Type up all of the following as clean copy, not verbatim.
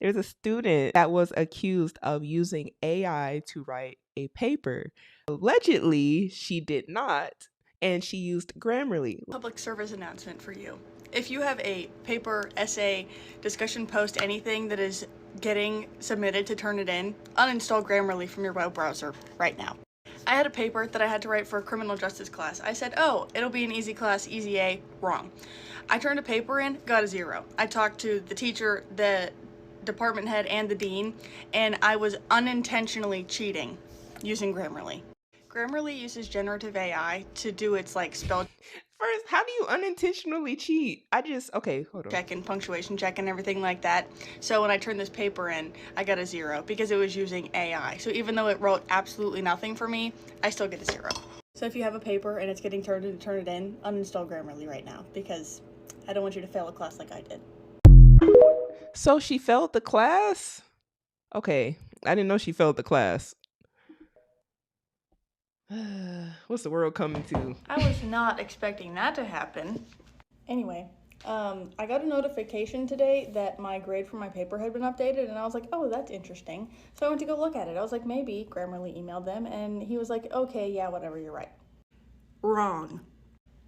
There's a student that was accused of using AI to write a paper. Allegedly, she did not, and she used Grammarly. Public service announcement for you. If you have a paper, essay, discussion post, anything that is getting submitted to Turnitin, uninstall Grammarly from your web browser right now. I had a paper that I had to write for a criminal justice class. I said, oh, it'll be an easy class, easy A. Wrong. I turned a paper in, got a 0. I talked to the teacher, the department head, and the dean, and I was unintentionally cheating using Grammarly. Grammarly uses generative AI to do its spell First, how do you unintentionally cheat? Okay, hold on. check and punctuation check and everything like that. So when I turned this paper in, I got a 0 because it was using AI. So even though it wrote absolutely nothing for me, I still get a 0. So if you have a paper and it's getting turned in, uninstall Grammarly right now because I don't want you to fail a class like I did. So she failed the class? Okay, I didn't know she failed the class. What's the world coming to? I was not expecting that to happen. Anyway, I got a notification today that my grade for my paper had been updated, and I was like, oh, that's interesting. So I went to go look at it. I was like, maybe Grammarly emailed them, and he was like, okay, yeah, whatever, you're right. Wrong.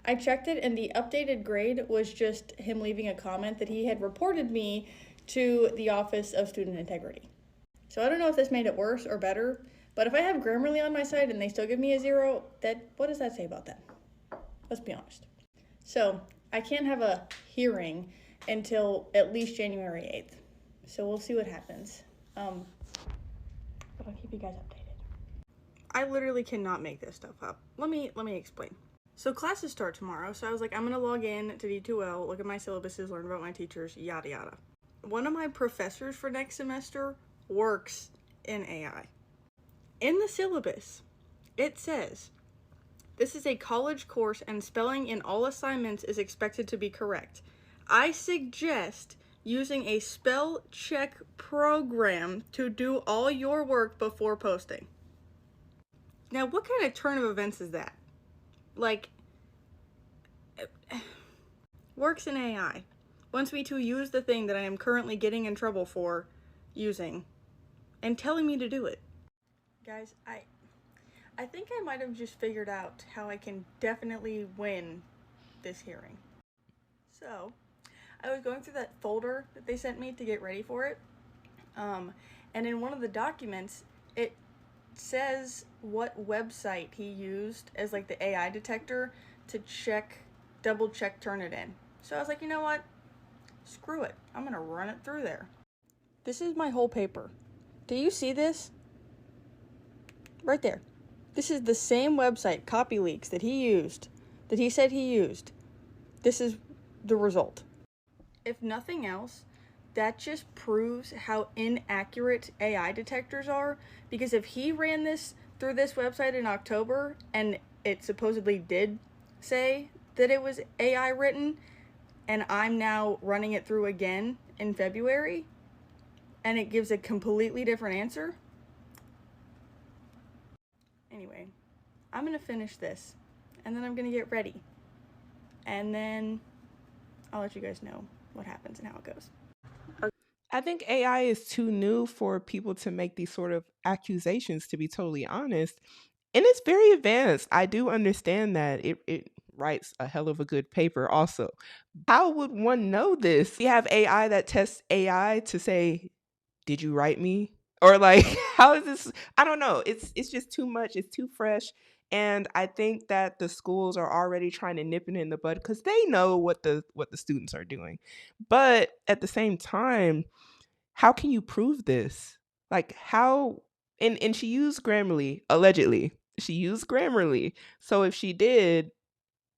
I checked it, and the updated grade was just him leaving a comment that he had reported me to the Office of Student Integrity. So I don't know if this made it worse or better, but if I have Grammarly on my side and they still give me a 0, what does that say about that? Let's be honest. So I can't have a hearing until at least January 8th. So we'll see what happens. But I'll keep you guys updated. I literally cannot make this stuff up. Let me explain. So classes start tomorrow, so I was like, I'm gonna log in to D2L, look at my syllabuses, learn about my teachers, yada yada. One of my professors for next semester works in AI. In the syllabus, it says, this is a college course and spelling in all assignments is expected to be correct. I suggest using a spell check program to do all your work before posting. Now, what kind of turn of events is that? Works in AI. Wants me to use the thing that I am currently getting in trouble for using and telling me to do it. Guys, I think I might have just figured out how I can definitely win this hearing. So, I was going through that folder that they sent me to get ready for it, and in one of the documents, it says what website he used as the AI detector to double check Turnitin. So I was like, you know what? Screw it. I'm gonna run it through there. This is my whole paper. Do you see this? Right there. This is the same website, CopyLeaks, that he said he used. This is the result. If nothing else, that just proves how inaccurate AI detectors are, because if he ran this through this website in October and it supposedly did say that it was AI written, and I'm now running it through again in February, and it gives a completely different answer. Anyway, I'm gonna finish this, and then I'm gonna get ready, and then I'll let you guys know what happens and how it goes. I think AI is too new for people to make these sort of accusations, to be totally honest. And it's very advanced. I do understand that it writes a hell of a good paper also. How would one know this? We have AI that tests AI to say, did you write me? Or how is this? I don't know. It's just too much. It's too fresh. And I think that the schools are already trying to nip it in the bud because they know what the students are doing. But at the same time, how can you prove this? How and she used Grammarly, allegedly. She used Grammarly. So if she did,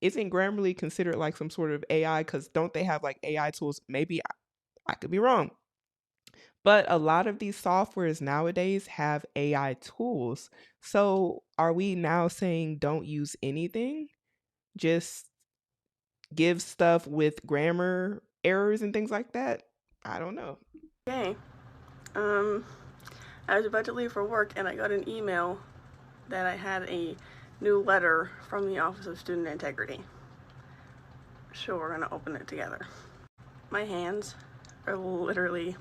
isn't Grammarly considered some sort of AI? Because don't they have AI tools? Maybe I could be wrong. But a lot of these softwares nowadays have AI tools. So are we now saying don't use anything? Just give stuff with grammar errors and things like that? I don't know. Okay. I was about to leave for work and I got an email that I had a new letter from the Office of Student Integrity. So we're gonna open it together. My hands are literally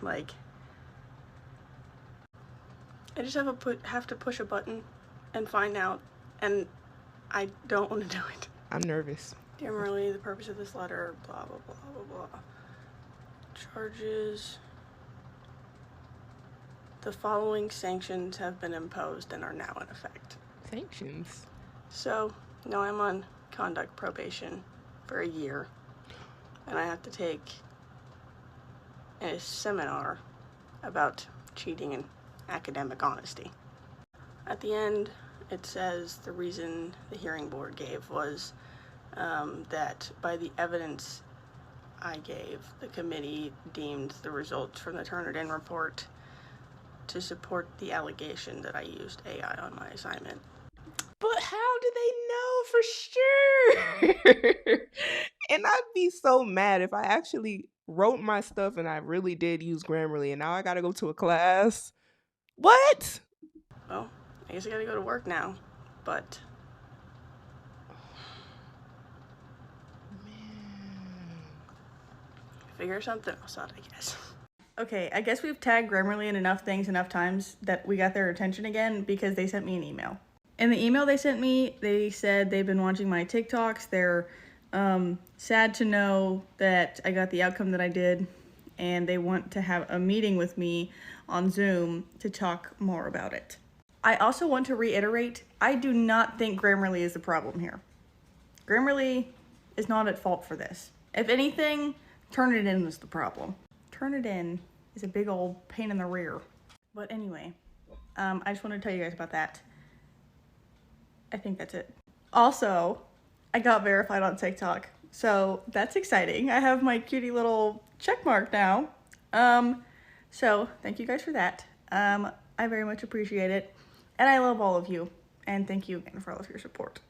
I just have to push a button and find out, and I don't want to do it. I'm nervous. Dear Merle, the purpose of this letter, blah, blah, blah, blah, blah. Charges. The following sanctions have been imposed and are now in effect. Sanctions? So, now I'm on conduct probation for a year, and I have to take a seminar about cheating and academic honesty. At the end, it says the reason the hearing board gave was that by the evidence I gave, the committee deemed the results from the Turnitin report to support the allegation that I used AI on my assignment. But how do they know for sure? And I'd be so mad if I actually wrote my stuff and I really did use Grammarly and now I gotta go to a class. What? Well, I guess I gotta go to work now, but figure something else out, I guess. Okay, I guess we've tagged Grammarly in enough things enough times that we got their attention again because they sent me an email. In the email they sent me, they said they've been watching my TikToks. They're sad to know that I got the outcome that I did, and they want to have a meeting with me on Zoom to talk more about it. I also want to reiterate, I do not think Grammarly is the problem here. Grammarly is not at fault for this. If anything, Turnitin was the problem. Turnitin is a big old pain in the rear. But anyway, I just wanted to tell you guys about that. I think that's it. Also, I got verified on TikTok, so that's exciting. I have my cutie little check mark now. So thank you guys for that. I very much appreciate it, and I love all of you, and thank you again for all of your support.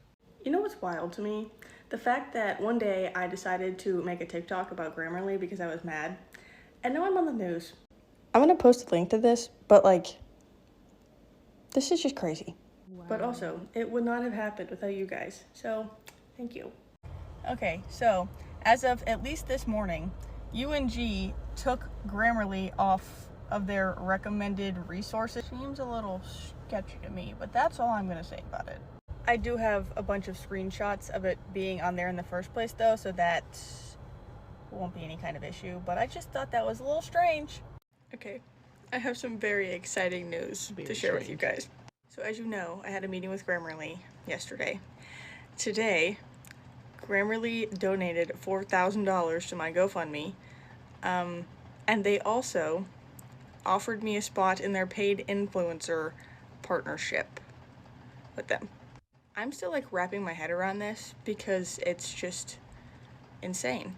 You know what's wild to me? The fact that one day I decided to make a TikTok about Grammarly because I was mad, and now I'm on the news. I'm gonna post a link to this, but like, this is just crazy. Wow. But also, it would not have happened without you guys, so thank you. Okay, so as of at least this morning, UNG took Grammarly off of their recommended resources. Seems a little sketchy to me, but that's all I'm gonna say about it. I do have a bunch of screenshots of it being on there in the first place though, so that won't be any kind of issue, but I just thought that was a little strange. Okay, I have some very exciting news to share with you guys. So as you know, I had a meeting with Grammarly yesterday. Today, Grammarly donated $4,000 to my GoFundMe, and they also offered me a spot in their paid influencer partnership with them. I'm still like wrapping my head around this because it's just insane.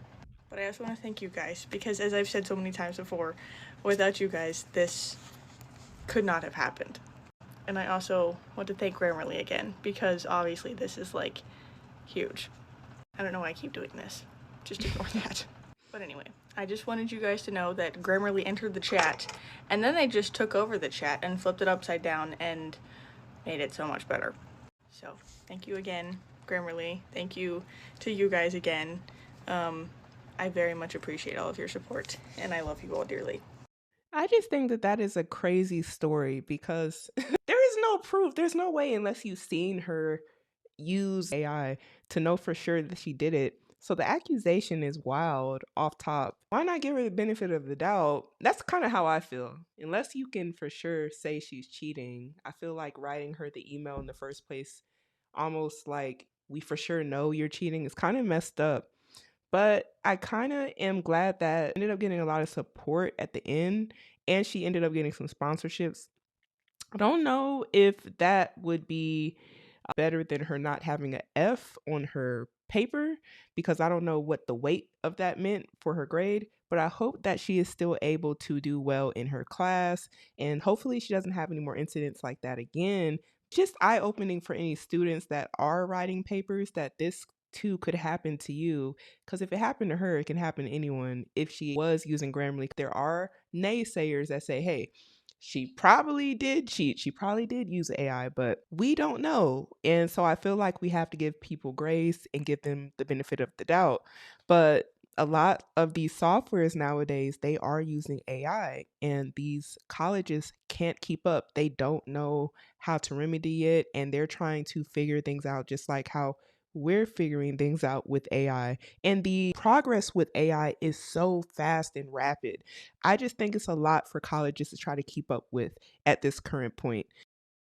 But I also want to thank you guys because, as I've said so many times before, without you guys, this could not have happened. And I also want to thank Grammarly again because obviously this is like huge. I don't know why I keep doing this. Just ignore that. But anyway, I just wanted you guys to know that Grammarly entered the chat and then they just took over the chat and flipped it upside down and made it so much better. So thank you again, Grammarly. Thank you to you guys again. I very much appreciate all of your support, and I love you all dearly. I just think that that is a crazy story because there is no proof. There's no way, unless you've seen her use AI, to know for sure that she did it. So the accusation is wild off top. Why not give her the benefit of the doubt? That's kind of how I feel. Unless you can for sure say she's cheating, I feel like writing her the email in the first place, almost like we for sure know you're cheating, is kind of messed up. But I kind of am glad that ended up getting a lot of support at the end and she ended up getting some sponsorships. I don't know if that would be better than her not having an F on her paper because I don't know what the weight of that meant for her grade, but I hope that she is still able to do well in her class and hopefully she doesn't have any more incidents like that again. Just eye opening for any students that are writing papers that this too could happen to you because if it happened to her, it can happen to anyone. If she was using Grammarly, there are naysayers that say, hey, she probably did cheat. She probably did use AI, but we don't know. And so I feel like we have to give people grace and give them the benefit of the doubt. But a lot of these softwares nowadays, they are using AI, and these colleges can't keep up. They don't know how to remedy it, and they're trying to figure things out just like how we're figuring things out with AI. And the progress with AI is so fast and rapid. I just think it's a lot for colleges to try to keep up with at this current point.